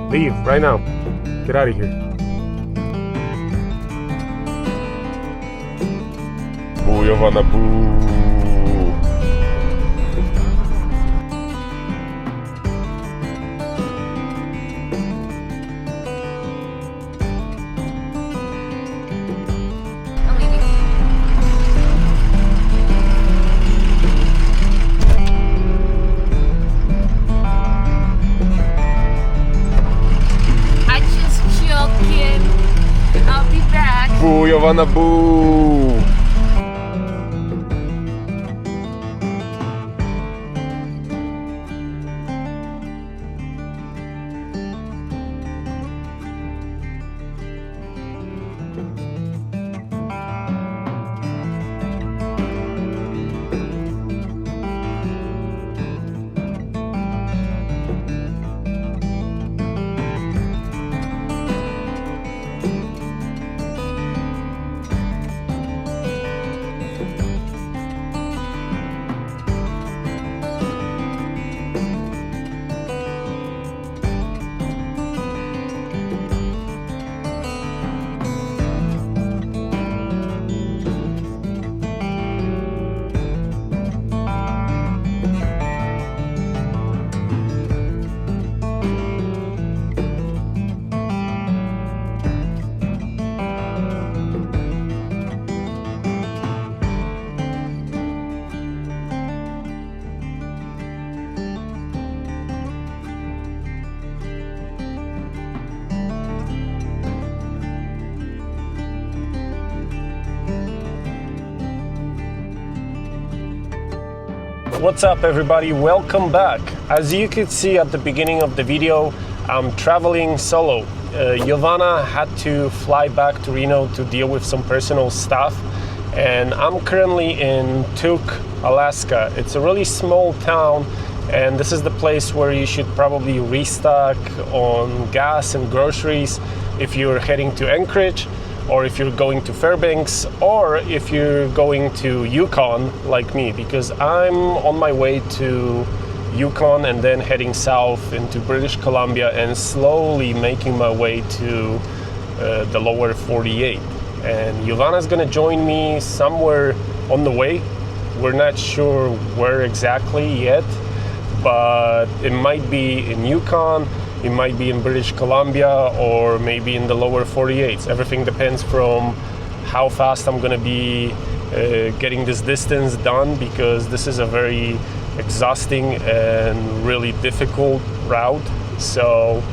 Leave right now. Get out of here. Boo, Yovana, boo. I'll be back. Boo, Yovana, boo. What's up everybody, welcome back. As you could see at the beginning of the video, I'm traveling solo. Yovana had to fly back to Reno to deal with some personal stuff, and I'm currently in Tuk, Alaska. It's a really small town, and this is the place where you should probably restock on gas and groceries if you're heading to Anchorage, or if you're going to Fairbanks, or if you're going to Yukon like me, because I'm on my way to Yukon and then heading south into British Columbia and slowly making my way to the lower 48. And Yovana's gonna join me somewhere on the way. We're not sure where exactly yet, but it might be in Yukon, it might be in British Columbia, or maybe in the lower 48s. Everything depends from how fast I'm gonna be getting this distance done, because this is a very exhausting and really difficult route. So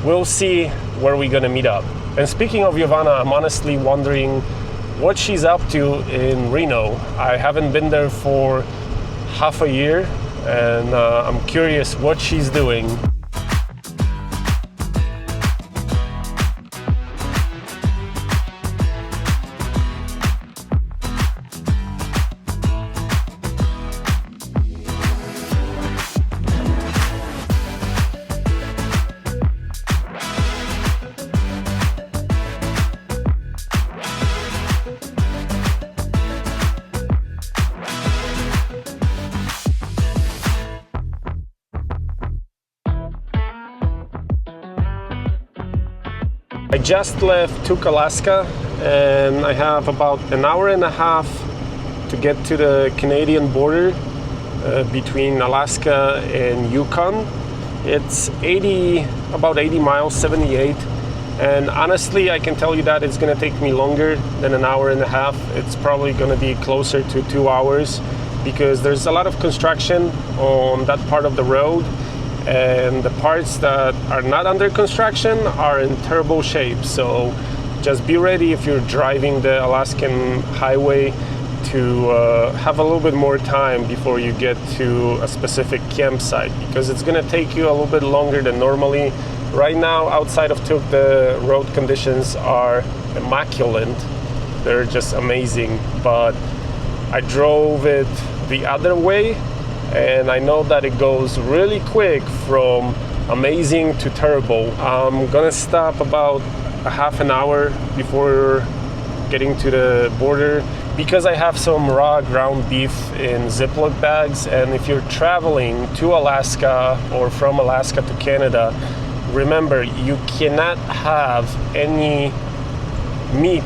we'll see where we're gonna meet up. And speaking of Yovana, I'm honestly wondering what she's up to in Reno. I haven't been there for half a year, and I'm curious what she's doing. I just left Tuk, Alaska, and I have about an hour and a half to get to the Canadian border between Alaska and Yukon. It's about 80 miles, 78. And honestly, I can tell you that it's gonna take me longer than an hour and a half. It's probably gonna be closer to 2 hours, because there's a lot of construction on that part of the road. And the parts that are not under construction are in terrible shape. So just be ready if you're driving the Alaskan highway to have a little bit more time before you get to a specific campsite, because it's gonna take you a little bit longer than normally. Right now, outside of Tuk, the road conditions are immaculate. They're just amazing, but I drove it the other way, and I know that it goes really quick from amazing to terrible. I'm gonna stop about a half an hour before getting to the border, because I have some raw ground beef in Ziploc bags. And if you're traveling to Alaska or from Alaska to Canada, remember, you cannot have any meat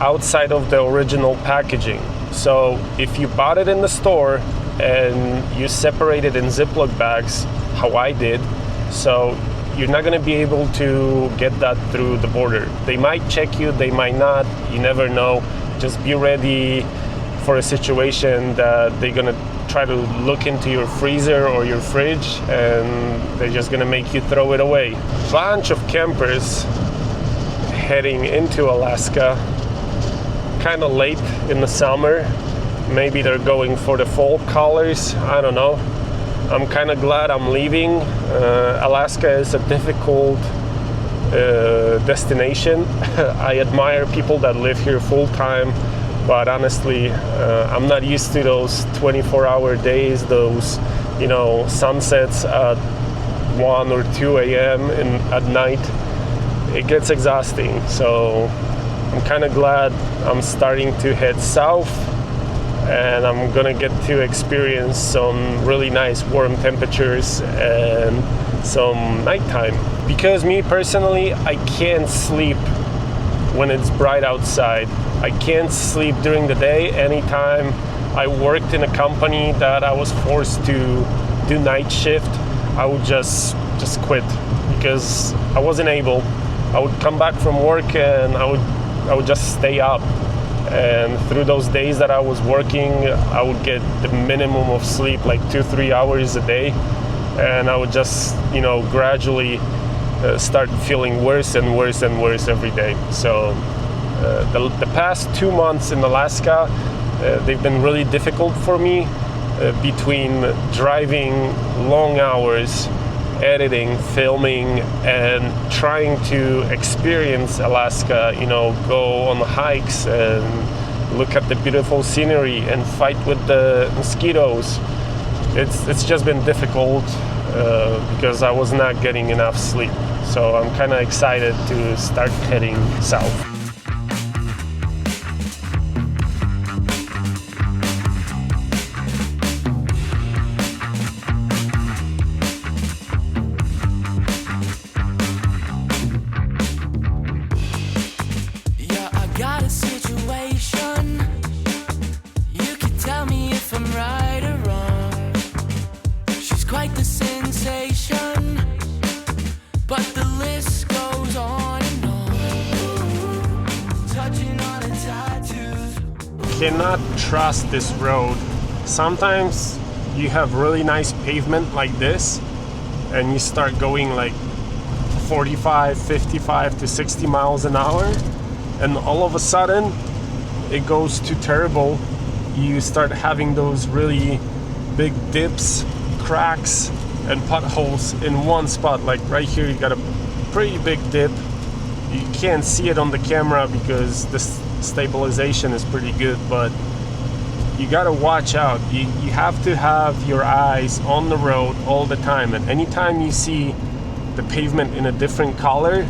outside of the original packaging. So if you bought it in the store and you separate it in Ziploc bags, how I did, so you're not going to be able to get that through the border. They might check you, they might not, you never know. Just be ready for a situation that they're going to try to look into your freezer or your fridge, and they're just going to make you throw it away. Bunch of campers heading into Alaska kind of late in the summer. Maybe they're going for the fall colors, I don't know. I'm kind of glad I'm leaving. Alaska is a difficult destination. I admire people that live here full time, but honestly, I'm not used to those 24-hour days, those, you know, sunsets at 1 or 2 a.m. at night. It gets exhausting. So I'm kind of glad I'm starting to head south, and I'm gonna get to experience some really nice warm temperatures and some nighttime. Because me personally, I can't sleep when it's bright outside. I can't sleep during the day. Anytime I worked in a company that I was forced to do night shift, I would just quit because I wasn't able. I would come back from work and I would just stay up. And through those days that I was working, I would get the minimum of sleep, like 2-3 hours a day. And I would just, you know, gradually start feeling worse and worse and worse every day. So the past 2 months in Alaska, they've been really difficult for me, between driving long hours, editing, filming, and trying to experience Alaska, you know, go on hikes and look at the beautiful scenery and fight with the mosquitoes. It's just been difficult because I was not getting enough sleep. So I'm kind of excited to start heading south. Cannot trust this road. Sometimes you have really nice pavement like this and you start going like 45, 55 to 60 miles an hour, and all of a sudden it goes to terrible. You start having those really big dips, cracks, and potholes in one spot. Like right here, you got a pretty big dip. You can't see it on the camera because this stabilization is pretty good, but you gotta watch out. You have to have your eyes on the road all the time, and anytime you see the pavement in a different color,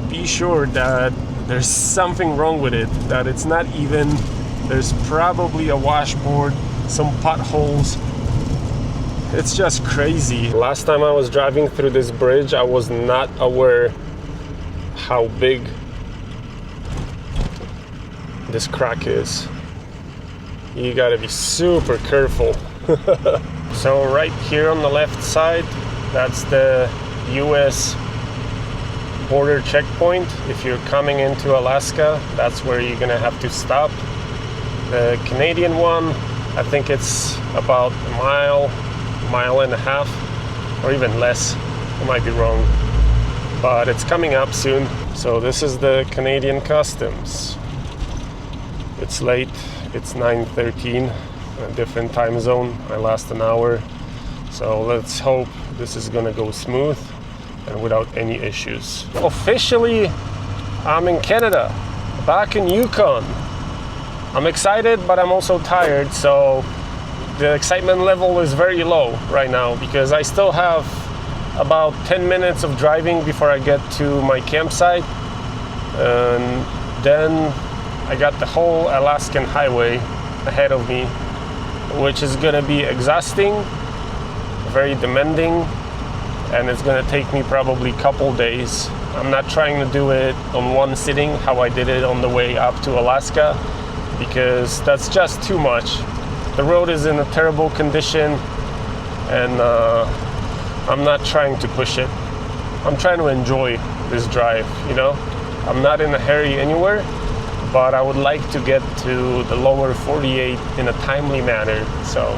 be sure that there's something wrong with it, that it's not even. There's probably a washboard, some potholes. It's just crazy. Last time I was driving through this bridge, I was not aware how big this crack is. You gotta be super careful. So right here on the left side, that's the US border checkpoint. If you're coming into Alaska, that's where you're gonna have to stop. The Canadian one, I think it's about a mile and a half, or even less. I might be wrong, but it's coming up soon. So this is the Canadian Customs. It's late, it's 9:13, a different time zone. I lost an hour, so let's hope this is gonna go smooth and without any issues. Officially, I'm in Canada, back in Yukon. I'm excited, but I'm also tired, so the excitement level is very low right now because I still have about 10 minutes of driving before I get to my campsite, and then I got the whole Alaskan highway ahead of me, which is gonna be exhausting, very demanding, and it's gonna take me probably a couple days. I'm not trying to do it on one sitting how I did it on the way up to Alaska, because that's just too much. The road is in a terrible condition, and I'm not trying to push it. I'm trying to enjoy this drive, you know? I'm not in a hurry anywhere, but I would like to get to the lower 48 in a timely manner. So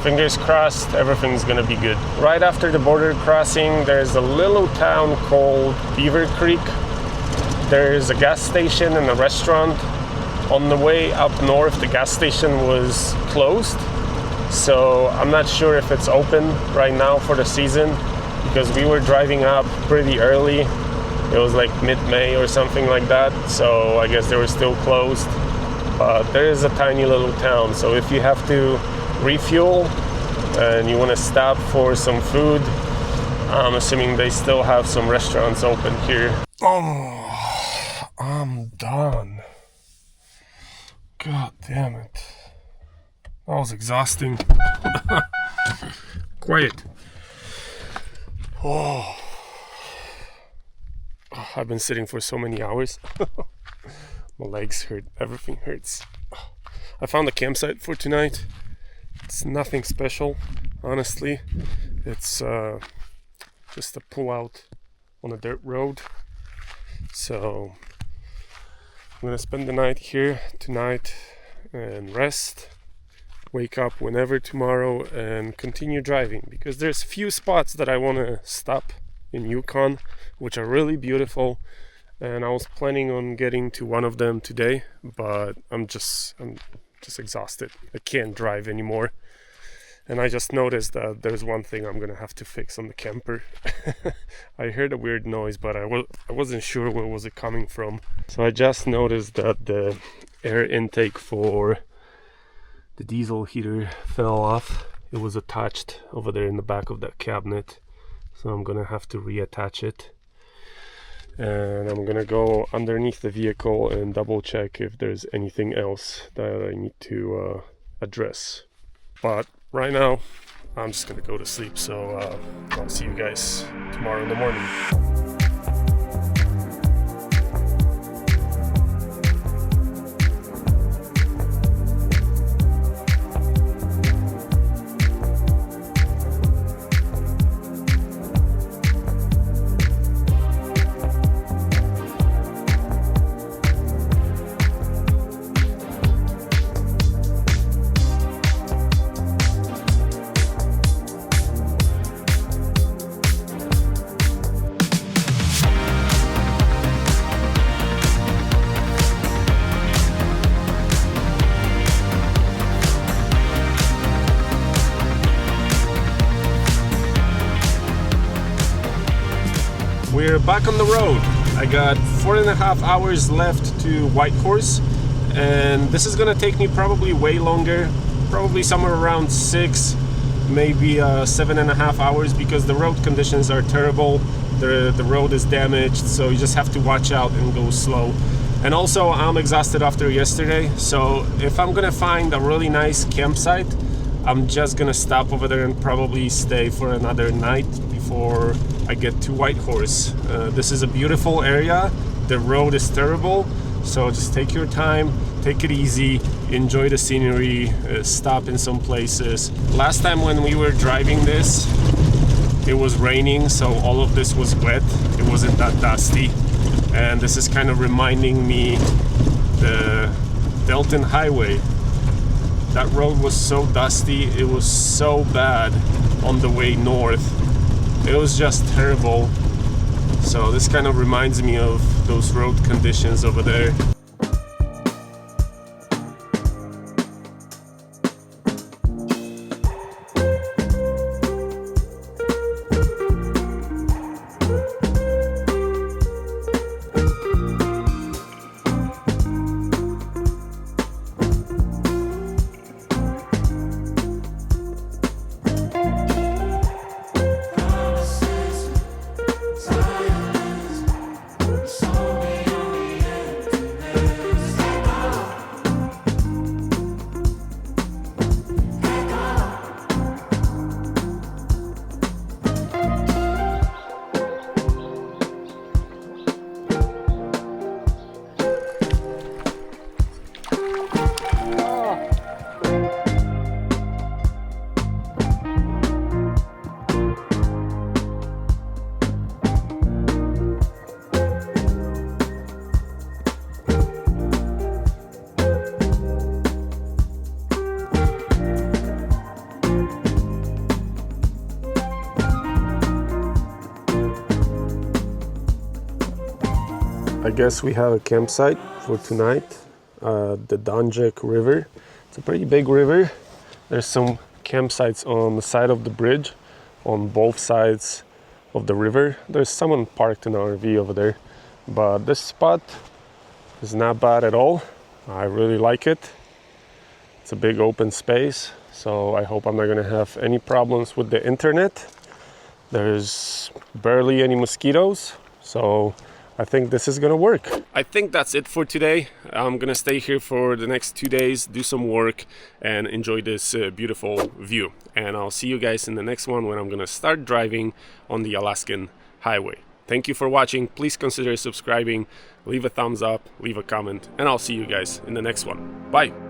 fingers crossed, everything's gonna be good. Right after the border crossing, there's a little town called Beaver Creek. There's a gas station and a restaurant. On the way up north, the gas station was closed, so I'm not sure if it's open right now for the season, because we were driving up pretty early. It was like mid-May or something like that, so I guess they were still closed. But there is a tiny little town, so if you have to refuel and you want to stop for some food, I'm assuming they still have some restaurants open here. Oh, I'm done. God damn it. That was exhausting. Quiet. Oh, I've been sitting for so many hours. My legs hurt, everything hurts. I found a campsite for tonight. It's nothing special, honestly. It's just a pull out on a dirt road. So I'm gonna spend the night here tonight and rest, wake up whenever tomorrow and continue driving, because there's few spots that I want to stop in Yukon which are really beautiful, and I was planning on getting to one of them today, but I'm just exhausted. I can't drive anymore. And I just noticed that there's one thing I'm gonna have to fix on the camper. I heard a weird noise, but I wasn't sure where was it coming from. So I just noticed that the air intake for the diesel heater fell off. It was attached over there in the back of that cabinet. So I'm gonna have to reattach it. And I'm gonna go underneath the vehicle and double check if there's anything else that I need to address. But right now, I'm just gonna go to sleep, so I'll see you guys tomorrow in the morning. We're back on the road. I got 4.5 hours left to Whitehorse, and this is gonna take me probably way longer, probably somewhere around 6, maybe 7.5 hours, because the road conditions are terrible. The road is damaged, so you just have to watch out and go slow. And also, I'm exhausted after yesterday, so if I'm gonna find a really nice campsite, I'm just gonna stop over there and probably stay for another night before I get to Whitehorse. This is a beautiful area. The road is terrible, so just take your time, take it easy, enjoy the scenery, stop in some places. Last time when we were driving this, it was raining, so all of this was wet. It wasn't that dusty, and this is kind of reminding me the Delton Highway. That road was so dusty, it was so bad on the way north. It was just terrible. So this kind of reminds me of those road conditions over there. guess we have a campsite for tonight, the Donjek River. It's a pretty big river. There's some campsites on the side of the bridge on both sides of the river. There's someone parked in an RV over there, but this spot is not bad at all. I really like it. It's a big open space, so I hope I'm not gonna have any problems with the internet. There's barely any mosquitoes, so I think this is gonna work. I think that's it for today. I'm gonna stay here for the next 2 days, do some work, and enjoy this beautiful view. And I'll see you guys in the next one when I'm gonna start driving on the Alaskan highway. Thank you for watching. Please consider subscribing, leave a thumbs up, leave a comment, and I'll see you guys in the next one. Bye.